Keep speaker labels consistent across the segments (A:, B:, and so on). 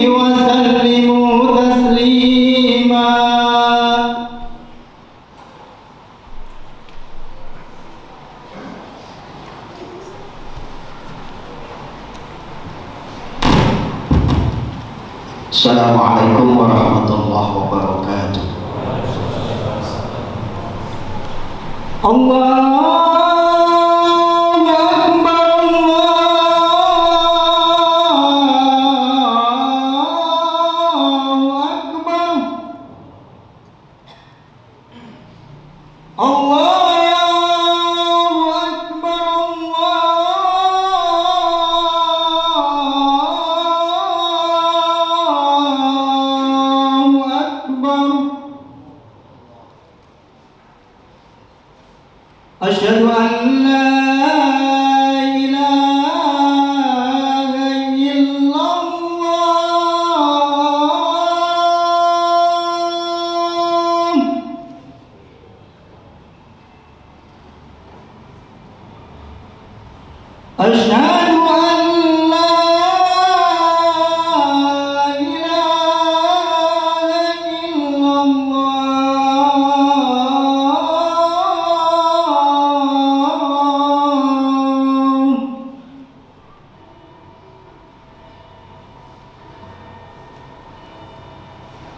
A: وسلموا تسليما. Assalamualaikum warahmatullahi wabarakatuh. Allahu Akbar, Allahu Akbar, Allahu Akbar, Allahu Akbar. Asyhadu an la ilaha illallah. Asyhadu an la ilaha illallah.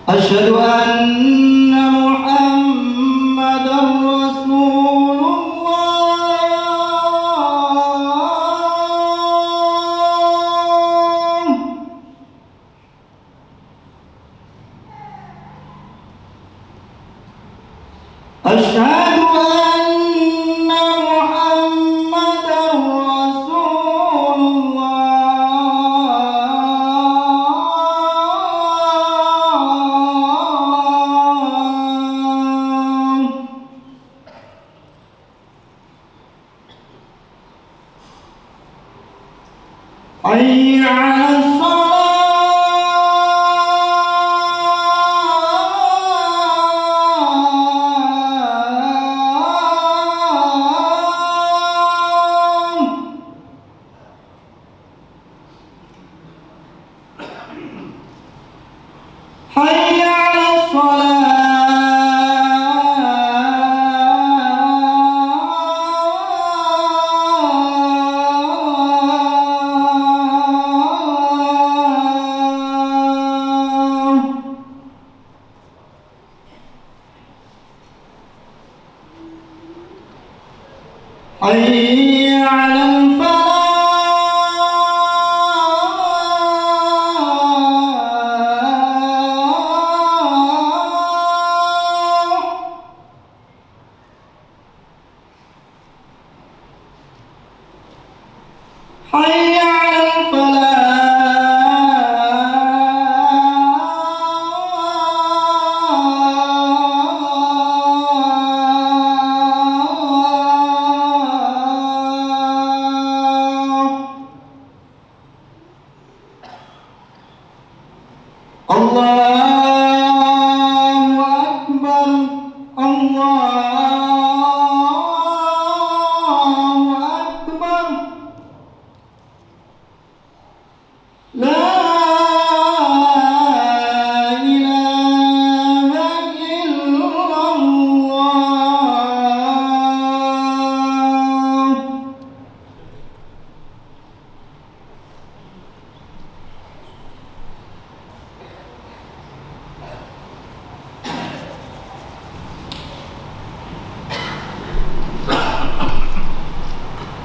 A: Asyhadu anna Muhammadar Rasulullah. Asyhadu anna Muhammadar Rasulullah. Hayya 'alas salat. Hayya 'alas salah. Hayya 'alal falah. Hayya 'alal falah. Allahu Akbar, Allahu Akbar. La ilaha illallah.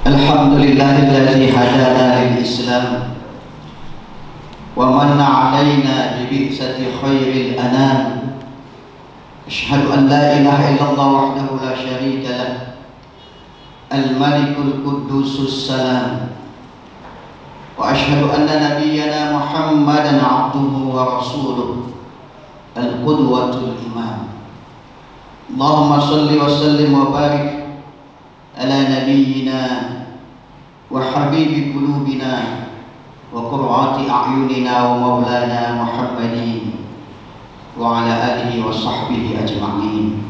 A: Alhamdulillahilladzi hadana lil Islam wa manna 'alaina bi bi'sati khairil anam. Asyhadu an la ilaha illallah wahdahu la syarika lah, al-malikul quddusus salam. Wa asyhadu anna nabiyyana Muhammadan 'abduhu wa rasuluh, al-qudwatul imam. Allahumma shalli wa sallim wa barik ala nabiyyina wa habibi qulubina wa qurrati a'yunina wa maulana Muhammadin wa ala alihi wa sahbihi ajma'in.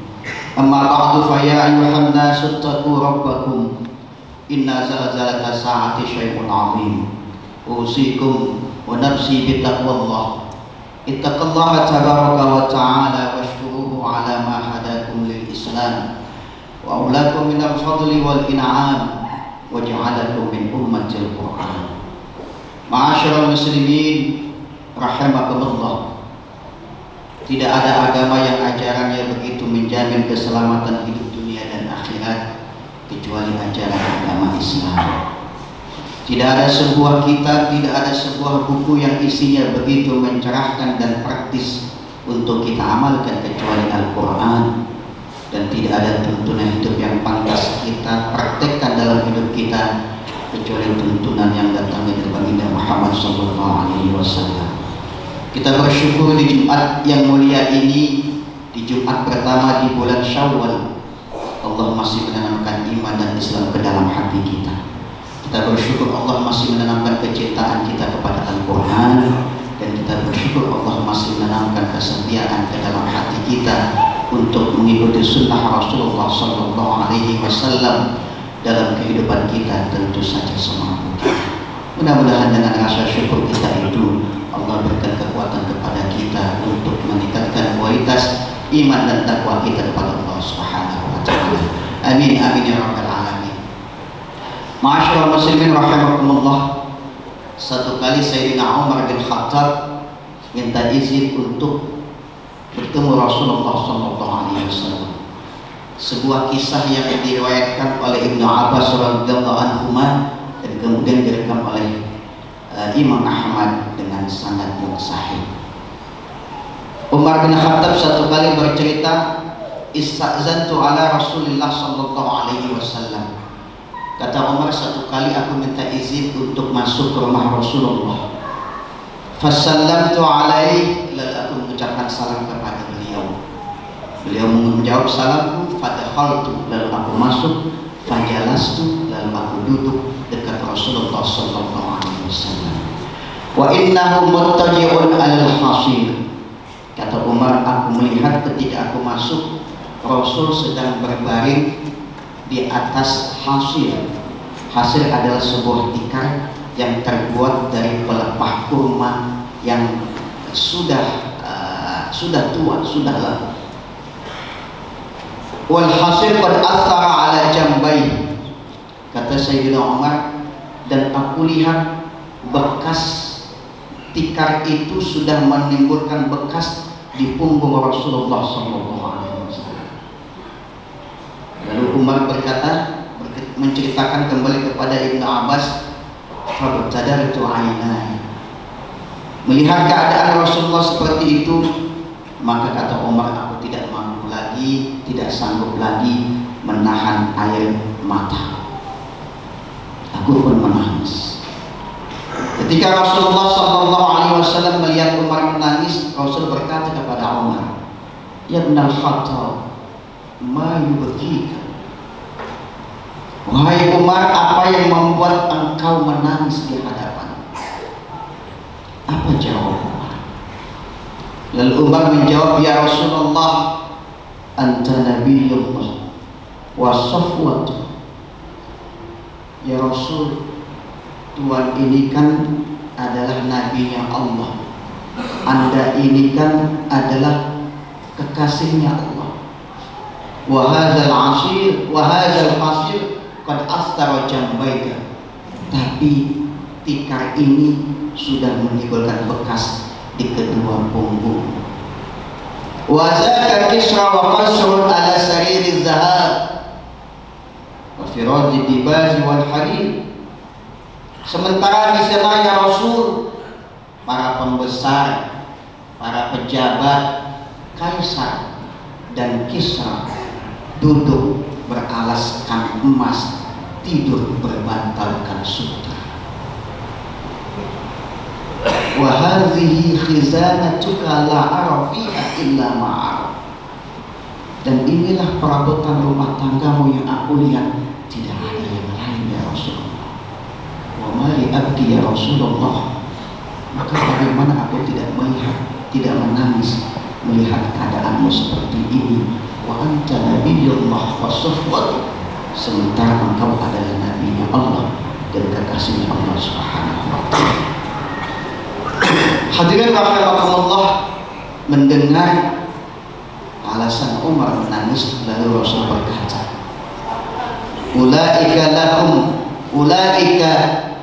A: Amma ba'du, fa ya ayyuhan nasu ittaqu rabbakum inna zalzalata sa'ati syai'un 'azim. Usikum wa nafsi bitaqwallah. Ittaqullaha tabaraka wa ta'ala washkuruhu ala ma hadakum lil Islam wa aulakum min al-fadli wal in'am wa ja'alakum min ummatil Qur'an. Ma'asyiral muslimin rahimakumullah. Tidak ada agama yang ajarannya begitu menjamin keselamatan hidup dunia dan akhirat kecuali ajaran agama Islam. Tidak ada sebuah kitab, tidak ada sebuah buku yang isinya begitu mencerahkan dan praktis untuk kita amalkan kecuali Al-Quran. Dan tidak ada tuntunan hidup yang pantas kita praktekkan dalam hidup kita kecuali tuntunan yang datang dari baginda Muhammad SAW. Kita bersyukur di Jumat yang mulia ini, di Jumat pertama di bulan Syawal, Allah masih menanamkan iman dan Islam ke dalam hati kita. Kita bersyukur Allah masih menanamkan kecintaan kita kepada Al-Quran, dan kita bersyukur Allah masih menanamkan kesetiaan ke dalam hati kita untuk mengikuti sunnah Rasulullah SAW dalam kehidupan kita tentu saja semampu kita. Mudah-mudahan dengan rasa syukur kita itu Allah berikan kekuatan kepada kita untuk meningkatkan kualitas iman dan takwa kita kepada Allah Subhanahu wa taala. Amin amin ya rabbal alamin. Ma'asyiral muslimin rahimakumullah. Satu kali Sayyidina Umar bin Khattab minta izin untuk bertemu Rasulullah SAW. Sebuah kisah yang diriwayatkan oleh Ibnu Abbas radhiyallahu anhu dan kemudian direkam oleh Imam Ahmad dengan sanad yang sahih. Umar bin Khattab satu kali bercerita, "Istazantu ala Rasulillah sallallahu alaihi wasallam." Kata Umar, satu kali aku minta izin untuk masuk ke rumah Rasulullah. Fasallamtu alaihi, lalu aku mengucapkan salam kepada beliau. Beliau menjawab salamku, fadakhaltu, lalu aku masuk, fajalastu, lalu aku duduk dekat Rasulullah sallallahu alaihi wasallam. Wa innahu muttaji'un 'alal hasir. Kata Umar, aku melihat ketika aku masuk, Rasul sedang berbaring di atas hasir. Hasir adalah sebuah tikar yang terbuat dari pelepah kurma yang sudah tua, sudah lama. Wal hasir qad athara ala jambai. Kata Sayyidina Umar, dan aku lihat bekas tikar itu sudah menimbulkan bekas di punggung Rasulullah SAW. Lalu Umar berkata, menceritakan kembali kepada Ibnu Abbas, "Fabtadartu 'ainai." Melihat keadaan Rasulullah seperti itu, maka kata Umar, aku tidak mampu lagi, tidak sanggup lagi menahan air mata. Aku pun menangis. Ketika Rasulullah SAW melihat Umar menangis, Rasul berkata kepada Umar, "Ya Ibn al-Khattab, ma yubkika?" Wahai Umar, apa yang membuat engkau menangis di hadapan? Apa jawab Umar? Lalu Umar menjawab, "Ya Rasulullah, anta nabiyullah wa safwatu." Ya Rasul, Tuhan ini kan adalah nabinya Allah, Anda ini kan adalah kekasihnya Allah. Wa hadzal hasir qad astara jambaika. Tapi tikar ini sudah menimbulkan bekas di kedua punggung. Wa zaka kisra wa qasrun ala sariri zahab wa firadi dibazi wal harir. Sementara di sana ya Rasul, para pembesar, para pejabat, kaisar dan Kisra duduk beralaskan emas, tidur berbantalkan sutra. Wa hadhihi khizanatuka la ara fiha illa ma'ar. Dan inilah perabotan rumah tanggamu yang aku lihat, tidak ada yang lain ya Rasulullah. Wa mali abdi ya Rasulullah. Maka bagaimana aku tidak melihat, tidak menangis melihat keadaanmu seperti ini. Wa anta nabiyullah wa safwat, sementara engkau adalah nabinya Allah dan kekasihnya Allah Subhanahu wa ta'ala. Hadirin rahimakumullah, mendengar alasan Umar menangis, lalu Rasul berkata, ulaika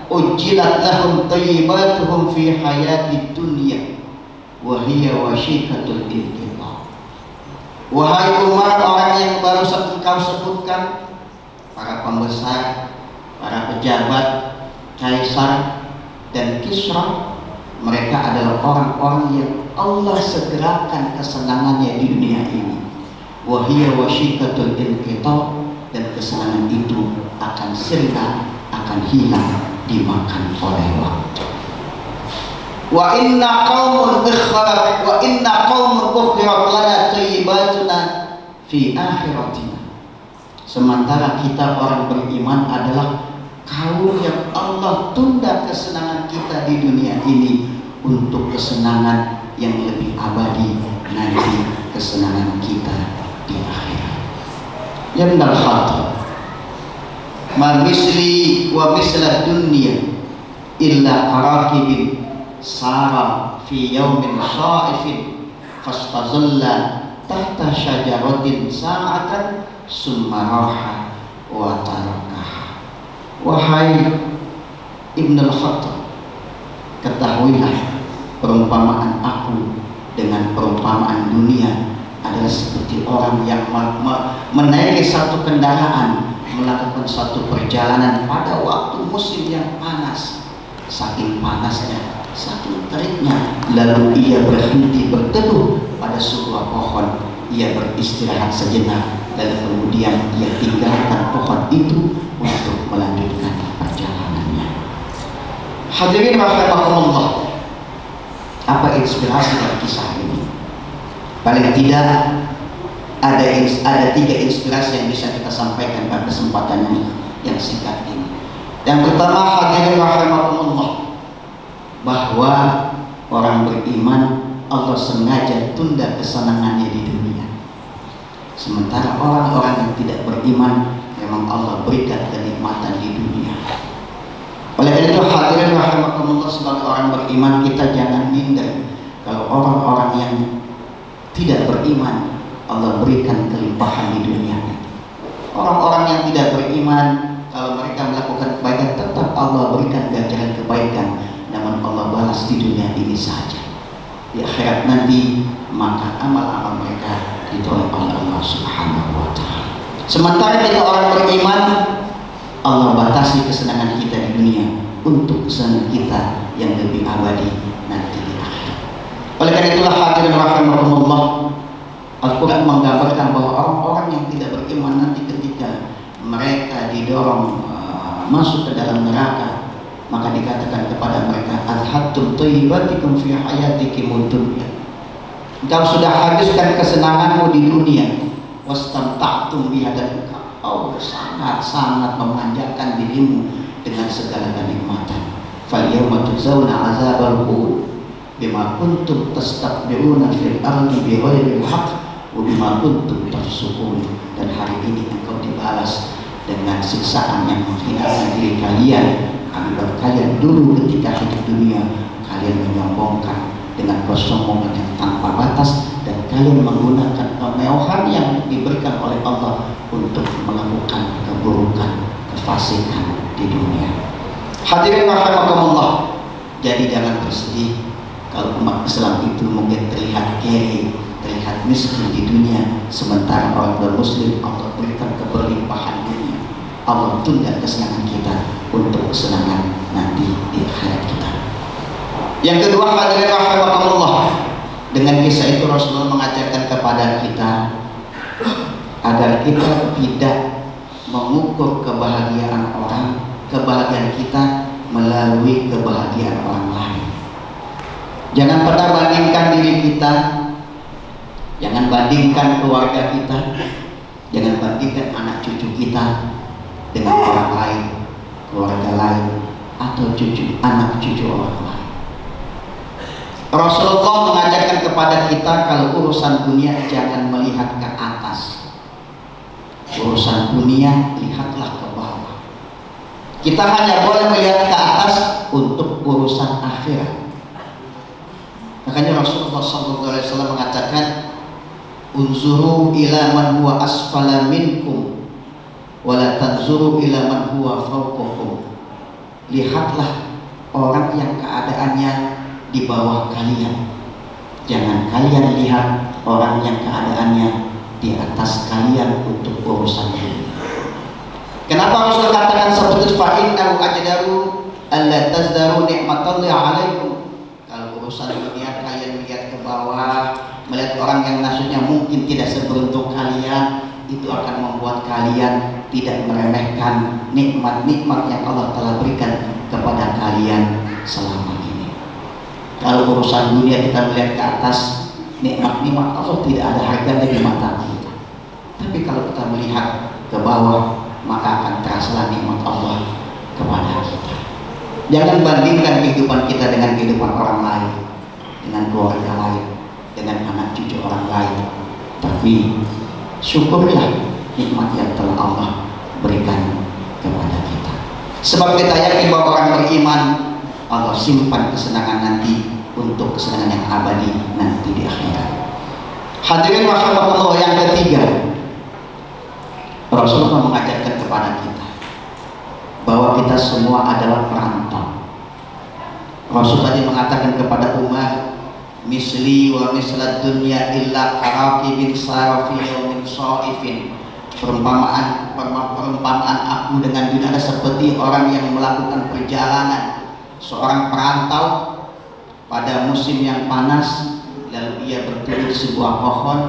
A: ujjilat lahum thayyibatuhum fi hayati dunya wa hiya washikatul inqita. Wahai Umar, orang yang baru engkau sebutkan, para pembesar, para pejabat, kaisar dan Kisra, mereka adalah orang-orang yang Allah segerakan kesenangannya di dunia ini. Wahia washikatul inqita, dan kesenangan itu akan sirna, akan hilang, dimakan oleh waktu. Wa inna qaumun ukhirat lana thayyibatuna fi akhiratina. Sementara kita orang beriman adalah kaum yang Allah tunda kesenangan kita di dunia ini untuk kesenangan yang lebih abadi nanti, kesenangan kita di akhirat. Ya benar khatam. Ma misli wa misla dunya illa qarakibin sara fi yaumin sha'ifin fastazalla tahta syajaratin sa'atan summa raha wa tarakaha. Wahai Ibn al-Khattab, ketahuilah perumpamaan aku dengan perumpamaan dunia adalah seperti orang yang menaiki satu kendaraan, melakukan satu perjalanan pada waktu musim yang panas. Saking panasnya, saking teriknya, lalu ia berhenti berteduh pada sebuah pohon. Ia beristirahat sejenak, lalu kemudian ia tinggalkan pohon itu untuk melanjutkan perjalanannya. Hadirin rahimakumullah, apa inspirasi dari kisah ini? Paling tidak ada 3 inspirasi yang bisa kita sampaikan pada kesempatan yang singkat ini. Yang pertama, hadirin rahimakumullah, bahwa orang beriman Allah sengaja tunda kesenangannya di dunia. Sementara orang-orang yang tidak beriman memang Allah berikan kenikmatan di dunia. Oleh karena itu, hadirin rahimakumullah, sebagai orang beriman kita jangan minder kalau orang-orang yang tidak beriman Allah berikan kelimpahan di dunia. Orang-orang yang tidak beriman, kalau mereka melakukan kebaikan tetap Allah berikan ganjaran kebaikan, namun Allah balas di dunia ini saja. Di akhirat nanti maka amal-amal mereka ditolak oleh Allah Subhanahu wa ta'ala. Sementara kita orang beriman, Allah batasi kesenangan kita di dunia untuk kesenangan kita yang lebih abadi nanti di akhirat. Oleh karena itulah hadirin rahimakumullah, Al-Quran menggambarkan bahwa orang-orang yang tidak beriman nanti ketika mereka didorong masuk ke dalam neraka, maka dikatakan kepada mereka, adhattum thayyibatikum fi hayatikum dunya. Engkau sudah habiskan kesenanganmu di dunia, wastamta'tum biha, dan engkau sangat-sangat memanjakan dirimu dengan segala kenikmatan. Fal yawma tujzauna 'adzabal khuld bima kuntum tastakbiruna fil ardi bighairil haqq wa bima kuntum tafsukun. Dan hari ini engkau dibalas dengan siksaan yang menghinakan diri kalian akibat kalian dulu ketika hidup dunia kalian menyombongkan dengan kesombongan yang tanpa batas, dan kalian menggunakan kemewahan yang diberikan oleh Allah untuk melakukan keburukan, kefasikan di dunia. Hadirin rahimakumullah, jadi jangan bersedih kalau umat Islam itu mungkin terlihat kere, terlihat miskin di dunia, sementara orang bermuslim Allah berikan keberlimpahan dunia. Allah tunda kesenangan kita untuk kesenangan nanti di akhirat kita. Yang kedua, hadirin rahimakumullah, dengan kisah itu Rasulullah mengajarkan kepada kita agar kita tidak mengukur kebahagiaan kita melalui kebahagiaan orang lain. Jangan pernah bandingkan diri kita, jangan bandingkan keluarga kita, jangan bandingkan anak cucu kita dengan orang lain, keluarga lain, atau anak cucu orang lain. Rasulullah mengajarkan kepada kita kalau urusan dunia jangan melihat ke atas. Urusan dunia lihatlah ke bawah. Kita hanya boleh melihat ke atas untuk urusan akhirat. Makanya Rasulullah SAW mengatakan, unzuru ila man huwa asfala minkum wala tanzuru ila man huwa fawqakum. Lihatlah orang yang keadaannya di bawah kalian, jangan kalian lihat orang yang keadaannya di atas kalian untuk urusan ini. Kenapa Rasul katakan seperti itu? Fa innahu ajdaru alla tazdaru nikmatallahi alaikum. Kalau urusan dunia kalian lihat ke bawah, melihat orang yang nasibnya mungkin tidak seberuntung kalian, itu akan membuat kalian tidak meremehkan nikmat-nikmat yang Allah telah berikan kepada kalian selama ini. Kalau urusan dunia kita melihat ke atas, nikmat-nikmat Allah tidak ada harganya di mata kita. Tapi kalau kita melihat ke bawah, maka akan terasa nikmat Allah kepada kita. Jangan bandingkan kehidupan kita dengan kehidupan orang lain, dengan keluarga lain, dengan anak cucu orang lain. Tapi syukurlah nikmat yang telah Allah berikan kepada kita. Sebab kita yakin bahwa orang beriman Allah simpan kesenangan nanti untuk kesenangan yang abadi nanti di akhirat. Hadirin rahimakumullah, yang ketiga, Rasulullah mengajarkan kepada kita bahwa kita semua adalah perantau. Rasul tadi mengatakan kepada umat, misli wa mislat dunya illa karakibin sarafi yaumin shaifin. Perumpamaan aku dengan dunia adalah seperti orang yang melakukan perjalanan, seorang perantau pada musim yang panas, lalu ia berteduh di sebuah pohon,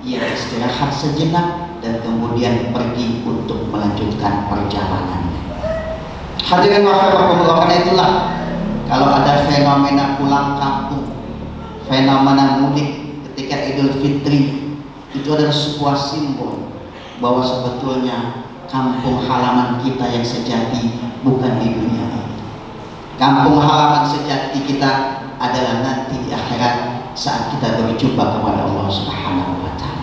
A: ia istirahat sejenak dan kemudian pergi untuk melanjutkan perjalanannya. Hadirin rahimakumullah, karena itulah kalau ada fenomena pulang kampung, fenomena mudik ketika Idul Fitri, itu adalah sebuah simbol bahwa sebetulnya kampung halaman kita yang sejati bukan di dunia ini. Kampung halaman sejati kita adalah nanti di akhirat saat kita berjumpa kepada Allah Subhanahu wa Ta'ala.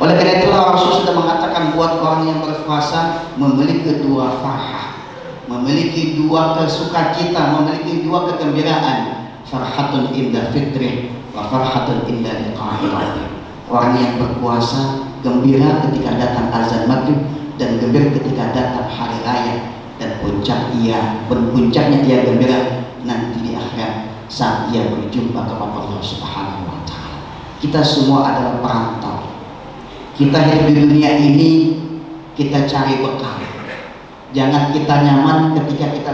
A: Oleh karena itulah Rasul sudah mengatakan buat orang yang berpuasa memiliki dua farhah, memiliki dua kesukacita, memiliki dua kegembiraan. Farhatun inda fitri wa farhatun inda liqa'i rabbih. Orang yang berpuasa gembira ketika datang azan maghrib dan gembira ketika datang hari raya, dan puncaknya ia gembira nanti di akhirat saat ia berjumpa kepada Allah Subhanahu wa Ta'ala. Kita semua adalah perantau. Kita hidup di dunia ini, kita cari bekal. Jangan kita nyaman ketika kita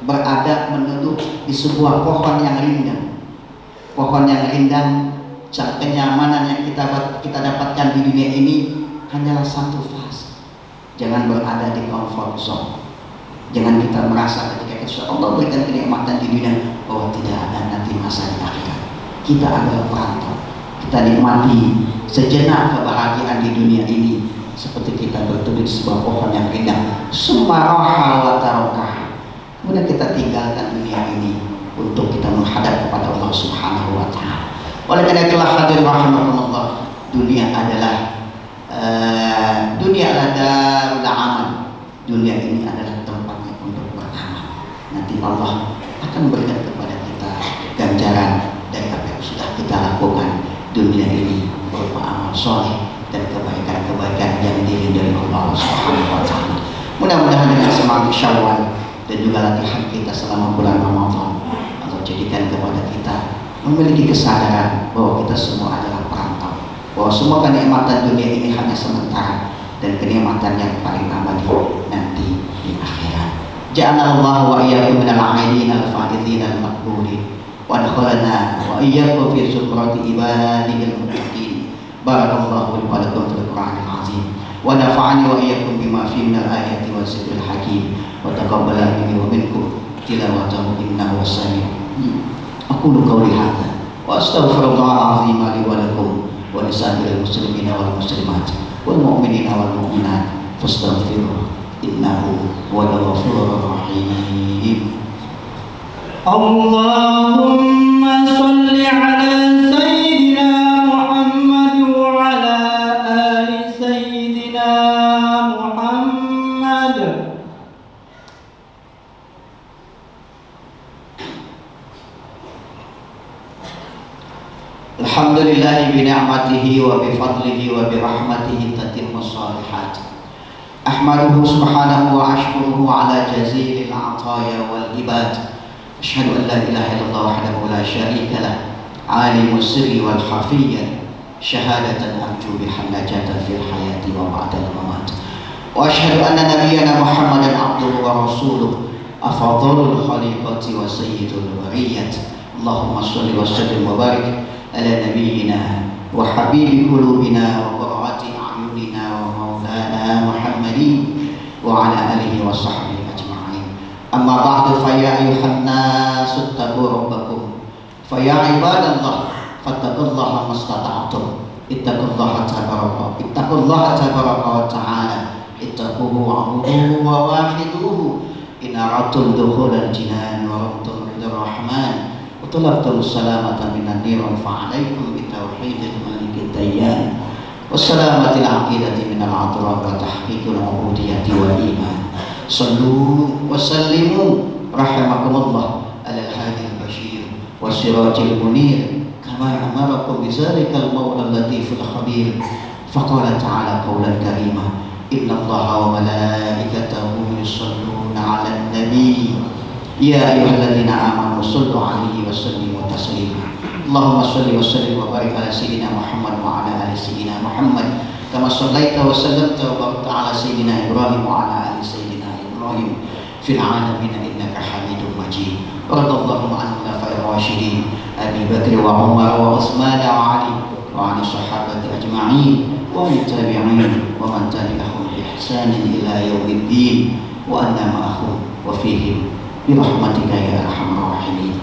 A: berada menuduh di sebuah pohon yang rindang. Pohon yang rindang, kenyamanan yang kita dapatkan di dunia ini hanyalah satu fase. Jangan berada di comfort zone. Jangan kita merasa ketika Allah berikan kenikmatan di dunia bahwa tidak ada nanti masa di akhirat. Kita adalah perantau. Kita nikmati sejenak kebahagiaan di dunia ini seperti kita berteduh di sebuah pohon yang rindang. Sumaraha wa tarakah. Kemudian kita tinggalkan dunia ini untuk kita menghadap kepada Allah Subhanahu wa Ta'ala. Oleh karena itulah hadirin rahimakumullah, dunia adalah darul amal. Dunia ini adalah tempatnya untuk beramal. Nanti Allah akan berikan kepada kita ganjaran dari apa yang sudah kita lakukan dunia ini berupa amal soleh dan kebaikan-kebaikan yang diridhai Allah Subhanahu wa Ta'ala. Mudah-mudahan dengan semangat Syawal dan juga latihan kita selama bulan Ramadan, Allah jadikan kepada kita memiliki kesadaran bahwa kita semua adalah perantau, bahwa semua kenikmatan dunia ini hanya sementara dan kenikmatan yang paling abadi nanti di akhirat. Ja'alallahu wa iyyakum minal 'aidin al-faizin al-maqbulin wa adkhalana wa iyyakum fi zumrati ibadil muttaqin. Barakallahu li wa lakum fil Qur'anil 'azim wa nafa'ani wa iyyakum bima fihi minal ayati wa zikril hakim wa taqabbala minni wa minkum tilawatahu innahu was-sami'un. Aqulu qawli hadza wa astaghfirullahal 'azim li wa lakum wa lisa'iril muslimina wal muslimat wal mu'minina wal mu'minat fastaghfiruhu innahu huwal ghafurur rahim. Allahumma shalli ala sayyidina Muhammad wa ala ali sayyidina Muhammad. الحمد لله بنعمته وبفضله وبرحمته تتم الصالحات. أحمده سبحانه وأشكره على جزيل العطايا والهبات. أشهد أن لا إله إلا الله وحده لا شريك له عالم السر والخفية شهادة أرجو بها النجاة في الحياة وبعد الممات. وأشهد أن نبينا محمدا عبده ورسوله أفضل الخليقة وسيد البرية. اللهم صل وسلم وبارك على نبينا وحبيب قلوبنا وقرة أعيننا ومولانا محمد وعلى آله وصحبه أجمعين. أما بعد فيا أيها الناس اتقوا ربكم فيا عباد الله فاتقوا الله ما استطعتم. اتقوا الله تبارك وتعالى. اتقوه واعبدوه وواحدوه إن أردتم دخول الجنان ورمتم رضا الرحمن وطلبتم السلامة من النيران فعليكم بتوحيد الملك الديان والسلامة العقيدة من الأضرار وتحقيق العبودية والإيمان. صلوا وسلموا رحمكم الله على الهادي البشير والسراج المنير كما أمركم بذلك المولى اللطيف الخبير. فقال تعالى قولا كريما: إن الله وملائكته يصلون على النبي يا أيها الذين آمنوا صلوا عليه وسلموا تسليما. اللهم صل وسلم وبارك على سيدنا محمد وعلى آل سيدنا محمد كما صليت وسلمت وباركت على سيدنا إبراهيم وعلى آل سيدنا إبراهيم في العالمين إنك حميد مجيد. رضي الله عن الخلفاء الراشدين أبي بكر وعمر وعثمان وعلي وعن الصحابة أجمعين وعن التابعين ومن تبعهم بإحسان إلى يوم الدين وأنا معهم وفيهم برحمتك يا أرحم الراحمين.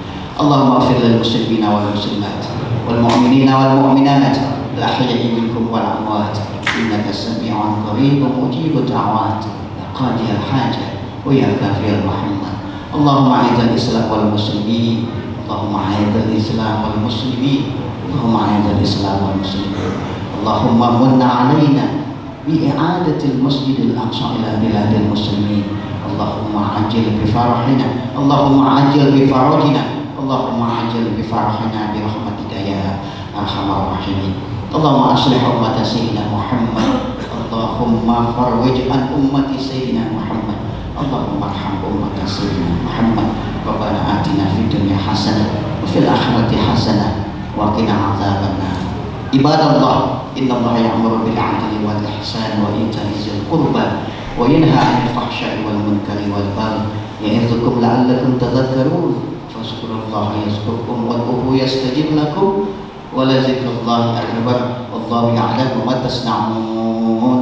A: اللهم اغفر للمسلمين والمسلمات والمؤمنين والمؤمنات الأحياء منكم والأموات إنك سميع قريب مجيب الدعوات يا قاضي الحاجة ويا كافي المحمد. اللهم أعز الإسلام والمسلمين. اللهم أعز الإسلام والمسلمين. اللهم أعز الإسلام والمسلمين. اللهم من علينا بإعادة المسجد الأقصى إلى بلاد المسلمين. اللهم عجل بفرحنا. اللهم عجل بفرجنا. اللهم عجل بفرحنا برحمتك يا أرحم الراحمين. اللهم أصلح أمة سيدنا محمد. اللهم فرج عن أمة سيدنا محمد. اللهم ارحم أمة سيدنا محمد. ربنا آتنا في الدنيا حسنة وفي الآخرة حسنة وقنا عذاب النار. عباد الله إن الله يأمر بالعدل والإحسان وإيتاء ذي القربى وينهى عن الفحشاء والمنكر والبغي يعظكم لعلكم تذكرون. فاذكروا الله يذكركم وادعوه يستجب لكم ولذكر الله أكبر والله يعلم ما تصنعون.